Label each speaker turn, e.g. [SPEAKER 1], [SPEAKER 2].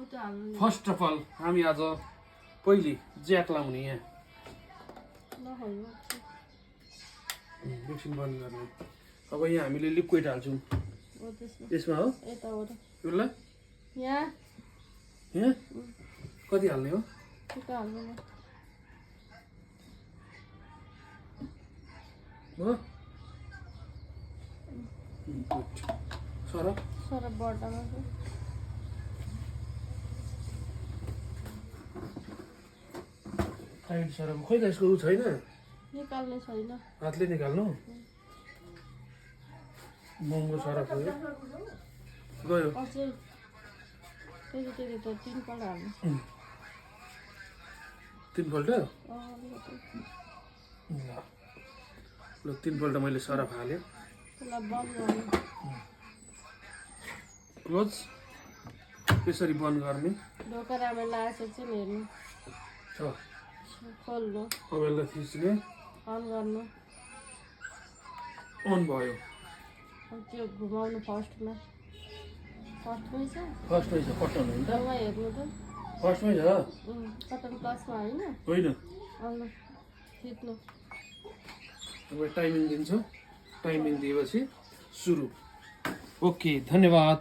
[SPEAKER 1] first of all हामी आज पहिले ज्याक लाउने यहाँ एकछिन बन्द गर्ने अब यहाँ हामीले लिक्विड हाल्छौँ यसमा हो यसलाई यहाँ कति हाल्ने हो सरप
[SPEAKER 2] बट्टामा
[SPEAKER 1] टाइट सरप खोइ त यसको उ छैन
[SPEAKER 2] निकाल्ने छैन
[SPEAKER 1] हातले निकाल्नु महँगो सरप हो गयो
[SPEAKER 2] त्यति त 3 पल्ट हाल्नु
[SPEAKER 1] 3 पल्ट ल 3 पल्ट मैले सरप हालेँ क्लोज यसरी बन्द गर्ने
[SPEAKER 2] ढोका राम्ररी लागेको छ हेर्नु खोल्नु
[SPEAKER 1] अब यसलाई थिच्ने
[SPEAKER 2] अन गर्नु
[SPEAKER 1] अन भयो
[SPEAKER 2] त्यो घुमाउनु फर्स्टमै छ
[SPEAKER 1] फर्स्टमै छ पठाउनु नि त
[SPEAKER 2] उहाँ हेर्नु त
[SPEAKER 1] फर्स्टमै छ
[SPEAKER 2] बटन प्लसमा
[SPEAKER 1] होइन
[SPEAKER 2] अन थिच्नु
[SPEAKER 1] अब टाइमिङ दिन्छ टाइमिङ दिएपछि सुरु ओके धन्यवाद